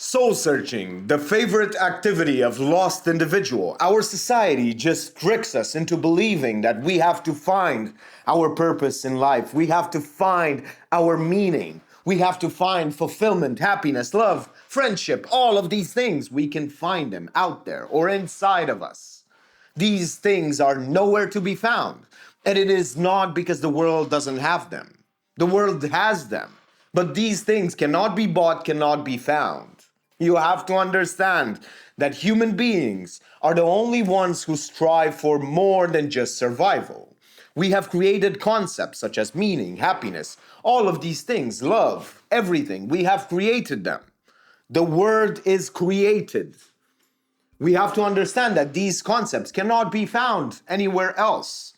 Soul searching, the favorite activity of lost individual. Our society just tricks us into believing that we have to find our purpose in life. We have to find our meaning. We have to find fulfillment, happiness, love, friendship, all of these things. We can find them out there or inside of us. These things are nowhere to be found. And it is not because the world doesn't have them. The world has them. But these things cannot be bought, cannot be found. You have to understand that human beings are the only ones who strive for more than just survival. We have created concepts such as meaning, happiness, all of these things, love, everything. We have created them. The word is created. We have to understand that these concepts cannot be found anywhere else.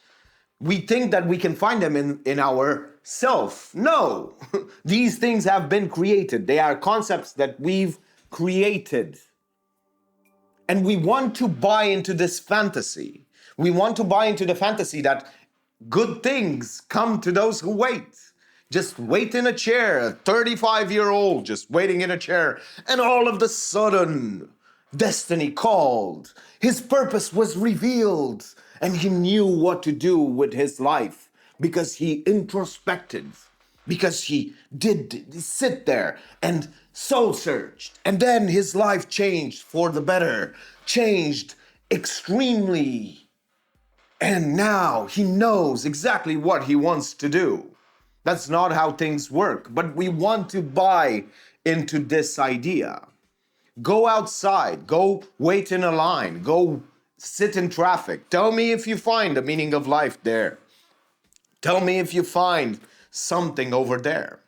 We think that we can find them in our self. No, these things have been created. They are concepts that we've created. And we want to buy into this fantasy. We want to buy into the fantasy that good things come to those who wait. Just wait in a chair, a 35-year-old just waiting in a chair, and all of a sudden, destiny called. His purpose was revealed, and he knew what to do with his life because he introspected, because he did sit there and soul searched. And then his life changed for the better, changed extremely. And now he knows exactly what he wants to do. That's not how things work, but we want to buy into this idea. Go outside, go wait in a line, go sit in traffic. Tell me if you find the meaning of life there. Tell me if you find something over there.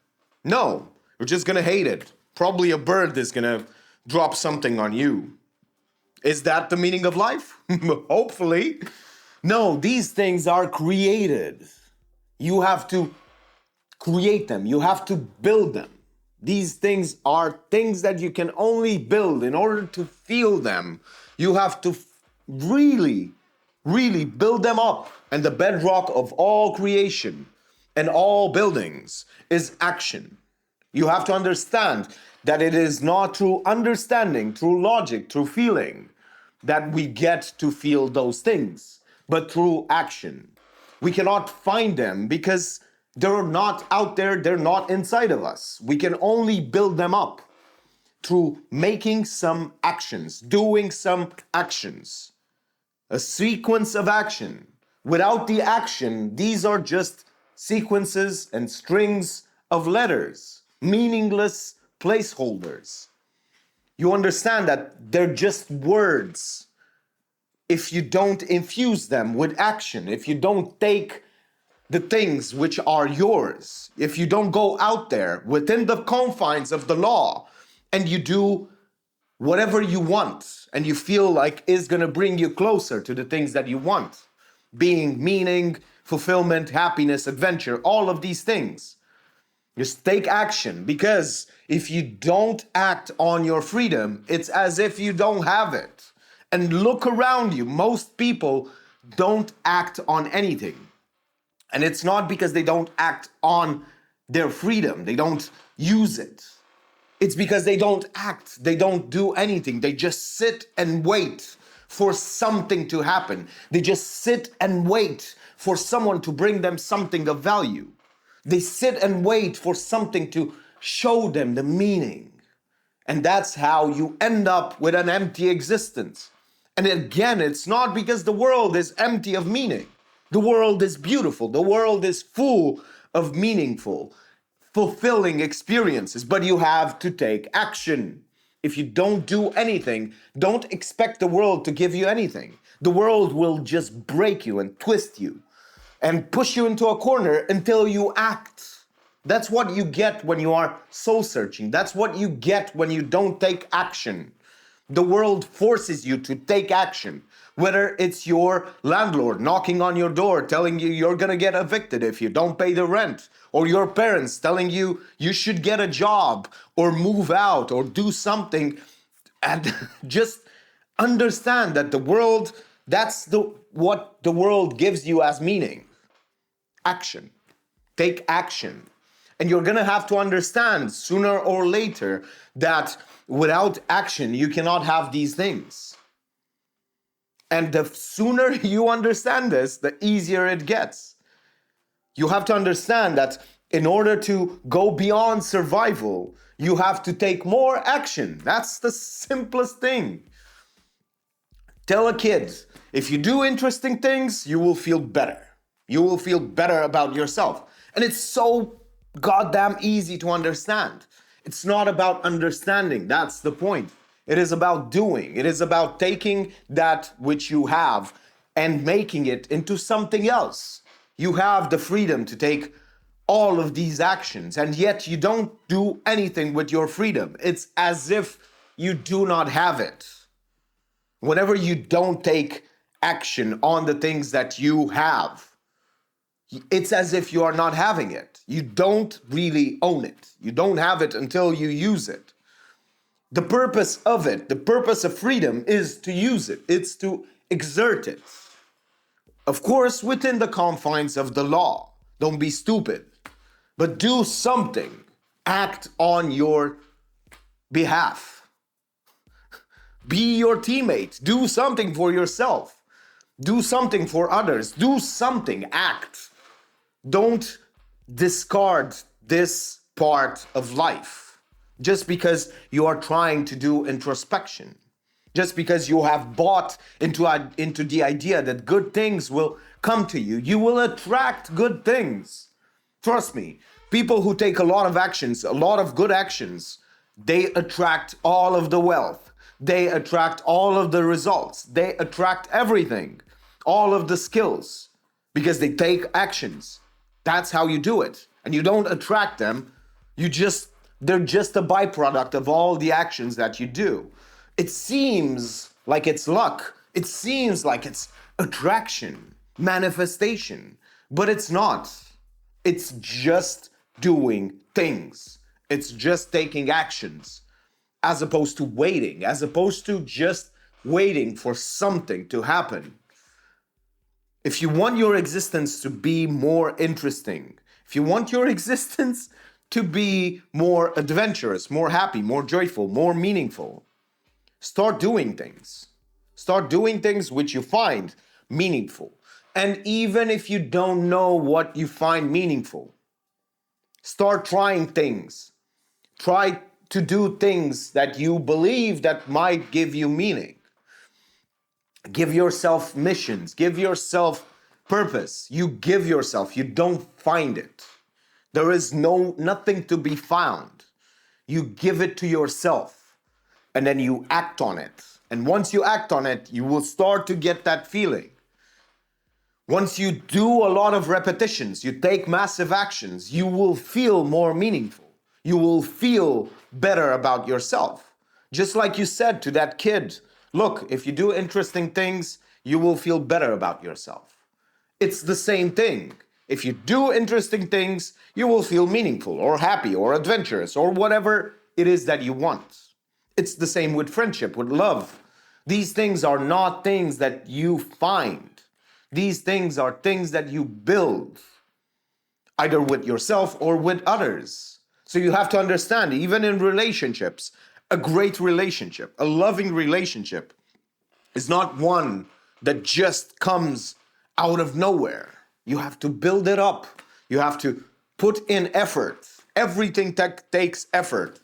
No, you're just gonna hate it. Probably a bird is gonna drop something on you. Is that the meaning of life? Hopefully. No, these things are created. You have to create them. You have to build them. These things are things that you can only build. In order to feel them, you have to really build them up. And the bedrock of all creation and all buildings is action. You have to understand that it is not through understanding, through logic, through feeling that we get to feel those things, but through action. We cannot find them because they're not out there, they're not inside of us. We can only build them up through making some actions, doing some actions, a sequence of action. Without the action, these are just sequences and strings of letters, meaningless placeholders. You understand that they're just words. If you don't infuse them with action, if you don't take the things which are yours, if you don't go out there within the confines of the law and you do whatever you want and you feel like is going to bring you closer to the things that you want, being meaning, fulfillment, happiness, adventure, all of these things. Just take action, because if you don't act on your freedom, it's as if you don't have it. And look around you. Most people don't act on anything. And it's not because they don't act on their freedom. They don't use it. It's because they don't act. They don't do anything. They just sit and wait for something to happen. They just sit and wait for someone to bring them something of value. They sit and wait for something to show them the meaning. And that's how you end up with an empty existence. And again, it's not because the world is empty of meaning. The world is beautiful. The world is full of meaningful, fulfilling experiences, but you have to take action. If you don't do anything, don't expect the world to give you anything. The world will just break you and twist you and push you into a corner until you act. That's what you get when you are soul searching. That's what you get when you don't take action. The world forces you to take action. Whether it's your landlord knocking on your door telling you you're gonna get evicted if you don't pay the rent, or your parents telling you you should get a job or move out or do something, and just understand that the world, that's what the world gives you as meaning. Action. Take action. And you're going to have to understand sooner or later that without action, you cannot have these things. And the sooner you understand this, the easier it gets. You have to understand that in order to go beyond survival, you have to take more action. That's the simplest thing. Tell a kid, if you do interesting things, you will feel better. You will feel better about yourself. And it's so goddamn easy to understand. It's not about understanding. That's the point. It is about doing. It is about taking that which you have and making it into something else. You have the freedom to take all of these actions, and yet you don't do anything with your freedom. It's as if you do not have it. Whenever you don't take action on the things that you have, it's as if you are not having it. You don't really own it. You don't have it until you use it. The purpose of it, the purpose of freedom is to use it. It's to exert it. Of course, within the confines of the law. Don't be stupid. But do something. Act on your behalf. Be your teammate. Do something for yourself. Do something for others. Do something. Act. Don't discard this part of life just because you are trying to do introspection. Just because you have bought into the idea that good things will come to you. You will attract good things. Trust me, people who take a lot of actions, a lot of good actions, they attract all of the wealth. They attract all of the results. They attract everything, all of the skills, because they take actions. That's how you do it. And you don't attract them. They're just a byproduct of all the actions that you do. It seems like it's luck. It seems like it's attraction, manifestation, but it's not. It's just doing things. It's just taking actions as opposed to waiting, as opposed to just waiting for something to happen. If you want your existence to be more interesting, if you want your existence to be more adventurous, more happy, more joyful, more meaningful, start doing things. Start doing things which you find meaningful. And even if you don't know what you find meaningful, start trying things. Try to do things that you believe that might give you meaning. Give yourself missions. Give yourself purpose. You give yourself. You don't find it. There is nothing to be found. You give it to yourself and then you act on it. And once you act on it, you will start to get that feeling. Once you do a lot of repetitions, you take massive actions, you will feel more meaningful. You will feel better about yourself. Just like you said to that kid, look, if you do interesting things, you will feel better about yourself. It's the same thing. If you do interesting things, you will feel meaningful or happy or adventurous or whatever it is that you want. It's the same with friendship, with love. These things are not things that you find. These things are things that you build, either with yourself or with others. So you have to understand, even in relationships, a great relationship, a loving relationship, is not one that just comes out of nowhere. You have to build it up. You have to put in effort. Everything takes effort.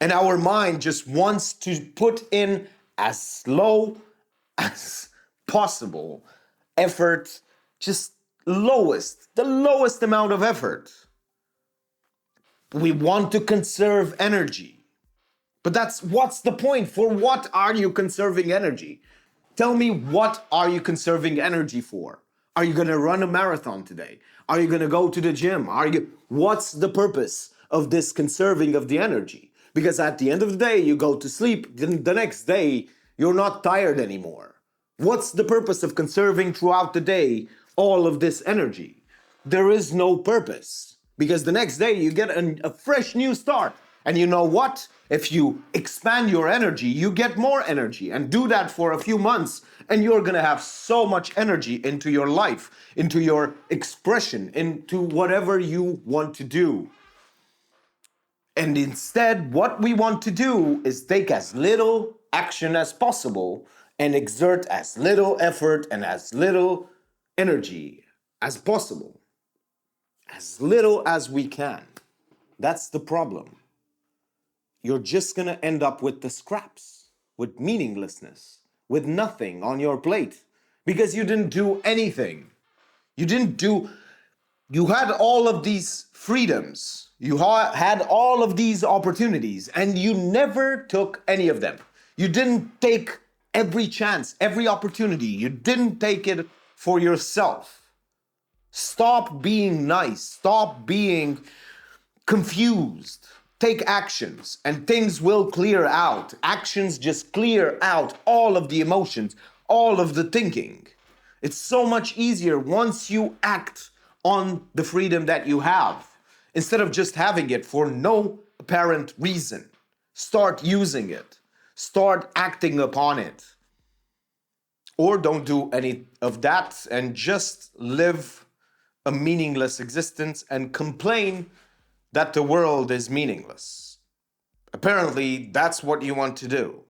And our mind just wants to put in as low as possible effort, just the lowest amount of effort. We want to conserve energy. But what's the point? For what are you conserving energy? Tell me, what are you conserving energy for? Are you going to run a marathon today? Are you going to go to the gym? What's the purpose of this conserving of the energy? Because at the end of the day, you go to sleep, then the next day, you're not tired anymore. What's the purpose of conserving throughout the day all of this energy? There is no purpose, because the next day you get a fresh new start. And you know what? If you expand your energy, you get more energy. And do that for a few months, and you're gonna have so much energy into your life, into your expression, into whatever you want to do. And instead, what we want to do is take as little action as possible and exert as little effort and as little energy as possible, as little as we can. That's the problem. You're just gonna end up with the scraps, with meaninglessness, with nothing on your plate because you didn't do anything. You didn't do You had all of these freedoms, had all of these opportunities, and you never took any of them. You didn't take every chance, every opportunity. You didn't take it for yourself. Stop being nice. Stop being confused. Take actions and things will clear out. Actions just clear out all of the emotions, all of the thinking. It's so much easier once you act on the freedom that you have instead of just having it for no apparent reason. Start using it, start acting upon it. Or don't do any of that and just live a meaningless existence and complain that the world is meaningless. Apparently, that's what you want to do.